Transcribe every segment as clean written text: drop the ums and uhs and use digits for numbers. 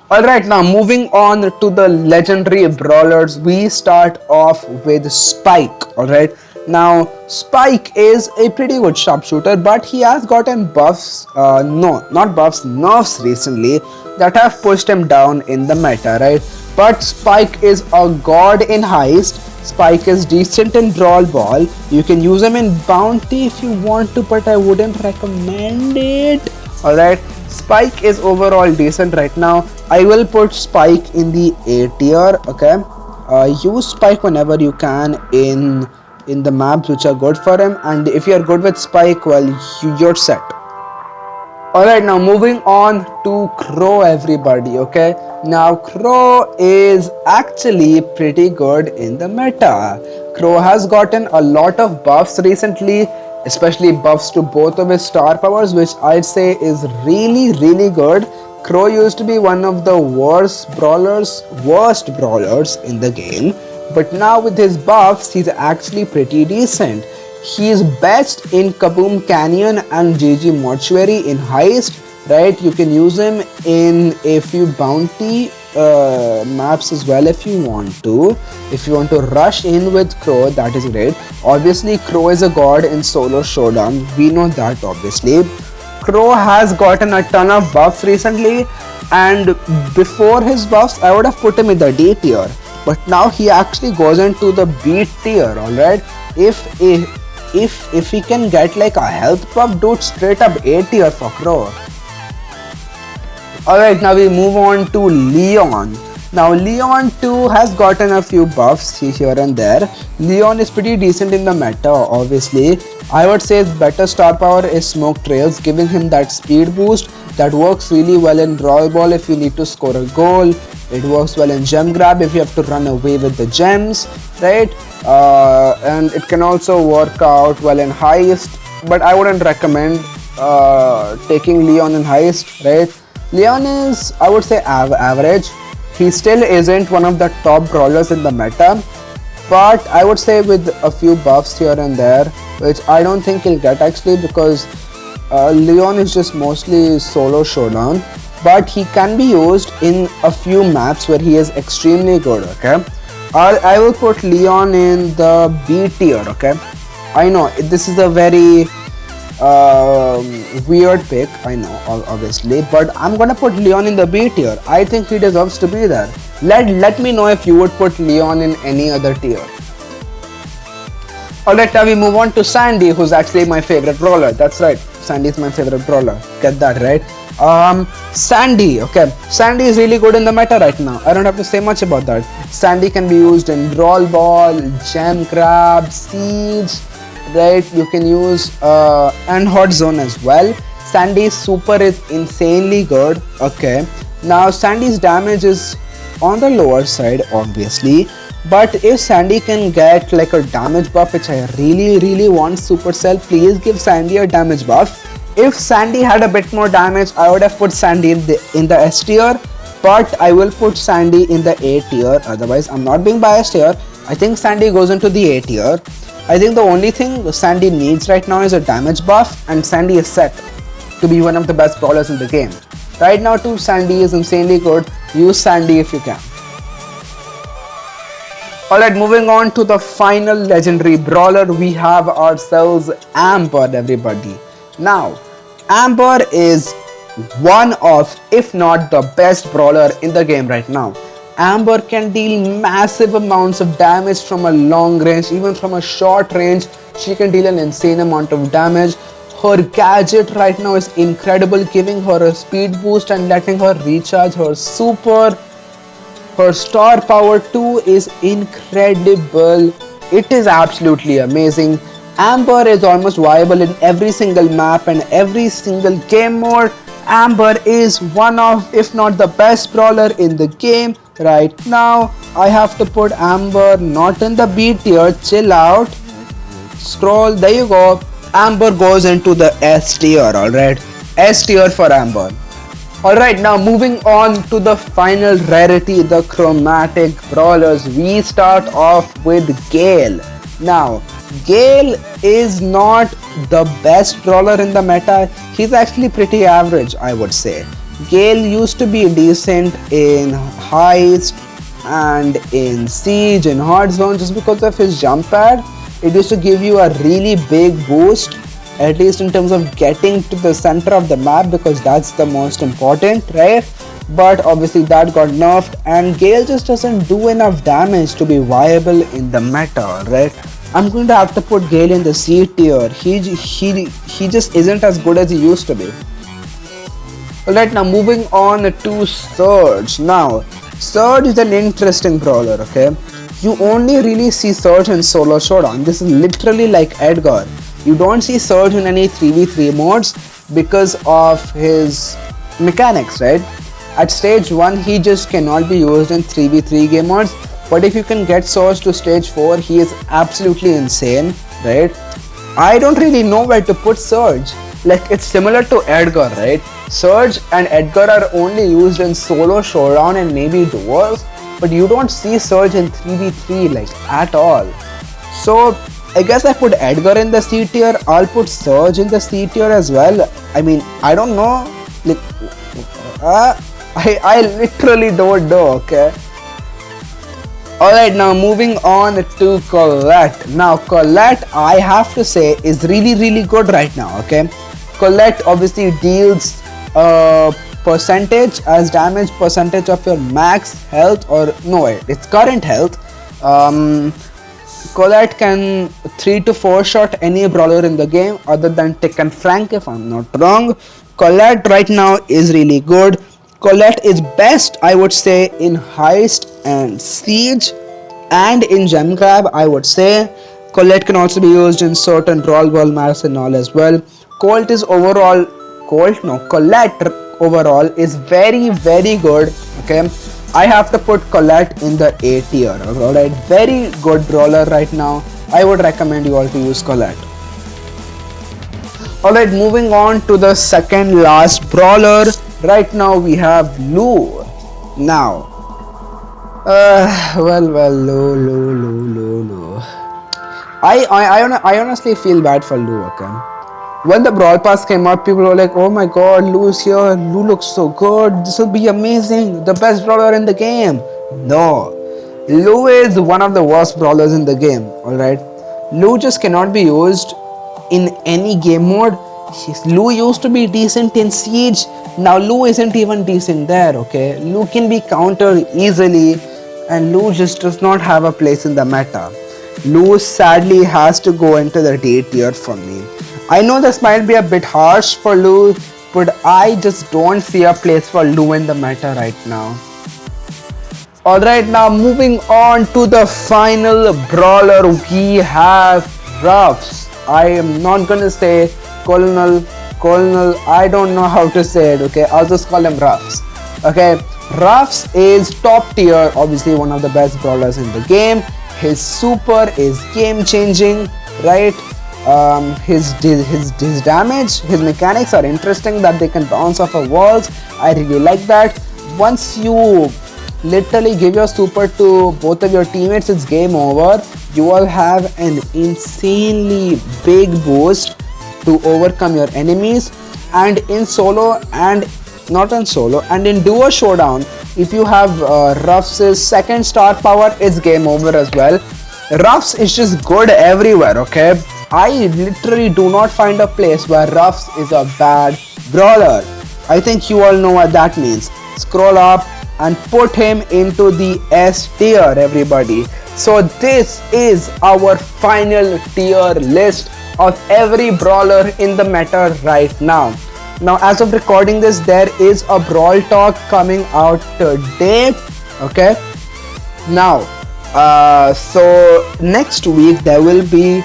Alright, now moving on to the legendary brawlers, we start off with Spike. Alright, now Spike is a pretty good sharpshooter, but he has gotten buffs, no, not buffs, nerfs recently that have pushed him down in the meta, right? But Spike is a god in heist. Spike is decent in brawl ball. You can use him in bounty if you want to, but I wouldn't recommend it. Alright, Spike is overall decent right now. I will put Spike in the A tier. Okay, use Spike whenever you can in the maps which are good for him, and if you're good with Spike, well, you're set. Alright, now moving on to Crow, everybody. Okay, now Crow is actually pretty good in the meta. Crow has gotten a lot of buffs recently, especially buffs to both of his star powers, which I'd say is really good. Crow used to be one of the worst brawlers in the game, but now with his buffs, he's actually pretty decent. He's best in Kaboom Canyon and GG Mortuary in heist, right? You can use him in a few bounty maps as well if you want to. If you want to rush in with Crow, that is great. Obviously, Crow is a god in solo showdown. We know that, obviously. Crow has gotten a ton of buffs recently, and before his buffs, I would have put him in the D tier. But now he actually goes into the B tier, alright? If he can get like a health buff, dude, straight up A tier for Crow. Alright, now we move on to Leon. Now Leon too has gotten a few buffs here and there. Leon is pretty decent in the meta, obviously. I would say his better star power is Smoke Trails, giving him that speed boost that works really well in Brawl Ball if you need to score a goal. It works well in Gem Grab if you have to run away with the gems, right? And it can also work out well in Heist, but I wouldn't recommend taking Leon in Heist, right? Leon is, I would say, average. He still isn't one of the top brawlers in the meta, but I would say with a few buffs here and there, which I don't think he'll get actually, because Leon is just mostly solo showdown, but he can be used in a few maps where he is extremely good. Okay, I will put Leon in the B tier. Okay, I know this is a very weird pick, I know, obviously, but I'm gonna put Leon in the B tier. I think he deserves to be there. Let me know if you would put Leon in any other tier. Alright, now we move on to Sandy, who's actually my favorite brawler. That's right, Sandy is my favorite brawler. Get that right. Sandy, okay. Sandy is really good in the meta right now. I don't have to say much about that. Sandy can be used in Brawl Ball, Gem Grab, Siege, right? You can use and Hot Zone as well. Sandy's super is insanely good. Okay, now Sandy's damage is on the lower side, obviously, but if Sandy can get like a damage buff, which I really want, Supercell, please give Sandy a damage buff. If Sandy had a bit more damage, I would have put Sandy in the S tier, but I will put Sandy in the A tier. Otherwise, I'm not being biased here. I think Sandy goes into the A tier. I think the only thing Sandy needs right now is a damage buff, and Sandy is set to be one of the best brawlers in the game. Right now too, Sandy is insanely good. Use Sandy if you can. Alright, moving on to the final legendary brawler, we have ourselves Amber, everybody. Now, Amber is one of, if not the best brawler in the game right now. Amber can deal massive amounts of damage from a long range, even from a short range. She can deal an insane amount of damage. Her gadget right now is incredible, giving her a speed boost and letting her recharge her super. Her star power too is incredible. It is absolutely amazing. Amber is almost viable in every single map and every single game mode. Amber is one of, if not the best brawler in the game right now. I have to put Amber not in the B tier. Chill out. Scroll. There you go. Amber goes into the S tier. Alright. S tier for Amber. Alright, now moving on to the final rarity, the chromatic brawlers. We start off with Gale. Now, Gale is not the best brawler in the meta. He's actually pretty average, I would say. Gale used to be decent in Heist and in Siege and Hot Zone just because of his jump pad. It used to give you a really big boost, at least in terms of getting to the center of the map, because that's the most important, right? But obviously that got nerfed and Gale just doesn't do enough damage to be viable in the meta, right? I'm going to have to put Gale in the C tier. He just isn't as good as he used to be. Alright, now moving on to Surge. Now, Surge is an interesting brawler, okay? You only really see Surge in solo showdown. This is literally like Edgar. You don't see Surge in any 3v3 modes because of his mechanics, right? At stage 1, he just cannot be used in 3v3 game modes. But if you can get Surge to stage 4, he is absolutely insane, right? I don't really know where to put Surge. Like, it's similar to Edgar, right? Surge and Edgar are only used in solo showdown and maybe duos, but you don't see Surge in 3v3 like at all. So I guess I put Edgar in the C tier. I'll put Surge in the C tier as well. I mean, I don't know, like I literally don't know, okay? Alright, now moving on to Colette. Now Colette, I have to say, is really good right now, okay? Colette obviously deals percentage as damage percentage of your max health, or no, it's current health. Colette can 3 to 4 shot any brawler in the game other than Tick and Frank, if I'm not wrong. Colette right now is really good. Colette is best, I would say, in Heist and Siege, and in Gem Grab, I would say. Colette can also be used in certain Brawl Ball maps and all as well. Colette overall is very good, okay? I have to put Colette in the A tier, alright? Very good brawler right now. I would recommend you all to use Colette. Alright, moving on to the second last brawler. Right now we have Lou. Now, Lou. I honestly feel bad for Lou, okay? When the Brawl Pass came out, people were like, oh my god, Lou's here, Lou looks so good, this will be amazing, the best brawler in the game. No, Lou is one of the worst brawlers in the game, alright? Lou just cannot be used in any game mode. Lou used to be decent in Siege, now Lou isn't even decent there, okay? Lou can be countered easily and Lou just does not have a place in the meta. Lou sadly has to go into the D tier for me. I know this might be a bit harsh for Lou, but I just don't see a place for Lou in the meta right now. Alright, now moving on to the final brawler, we have Ruffs. I am not gonna say Colonel, I don't know how to say it, okay? I'll just call him Ruffs, okay? Ruffs is top tier, obviously one of the best brawlers in the game. His super is game changing, right? His damage, his mechanics are interesting, that they can bounce off of walls. I really like that. Once you literally give your super to both of your teammates, it's game over. You all have an insanely big boost to overcome your enemies, and in solo and not in solo and in duo showdown, if you have Ruffs' second star power, it's game over as well. Ruffs is just good everywhere, okay? I literally do not find a place where Ruffs is a bad brawler. I think you all know what that means. Scroll up and put him into the S tier, everybody. So this is our final tier list of every brawler in the meta right now. Now, as of recording this, there is a Brawl Talk coming out today, okay? Now, so next week there will be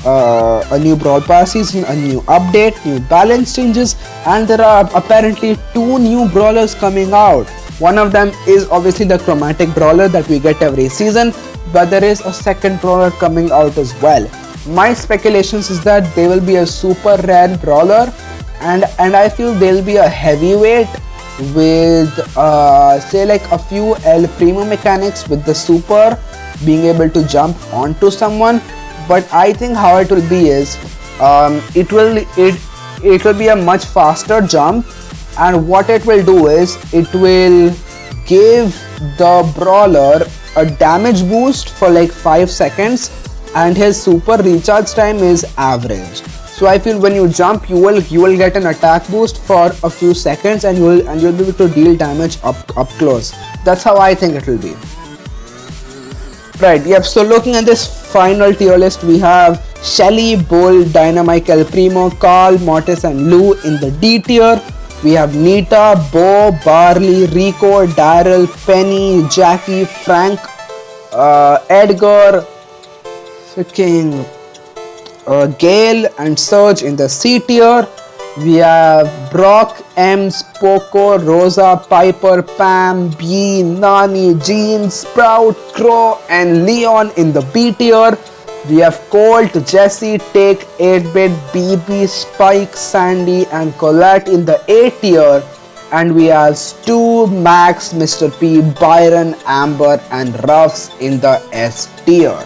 a new Brawl Pass season, a new update, new balance changes, and there are apparently 2 new brawlers coming out. One of them is obviously the chromatic brawler that we get every season, but there is a second brawler coming out as well. My speculations is that they will be a super rare brawler, and I feel they'll be a heavyweight with say like a few El Primo mechanics with the super, being able to jump onto someone. But I think how it will be is it will be a much faster jump, and what it will do is it will give the Brawler a damage boost for like 5 seconds, and his super recharge time is average. So I feel when you jump, you will get an attack boost for a few seconds, and you'll be able to deal damage up close. That's how I think it will be. Right, yep, so looking at this final tier list, we have Shelly, Bull, Dynamite, El Primo, Carl, Mortis and Lou in the D tier. We have Nita, Bo, Barley, Rico, Daryl, Penny, Jackie, Frank, Edgar, freaking Gale and Surge in the C tier. We have Brock, Ems, Poco, Rosa, Piper, Pam, Bee, Nani, Jean, Sprout, Crow and Leon in the B tier. We have Colt, Jesse, Take, 8-Bit, BB, Spike, Sandy and Colette in the A tier. And we have Stu, Max, Mr. P, Byron, Amber and Ruffs in the S tier.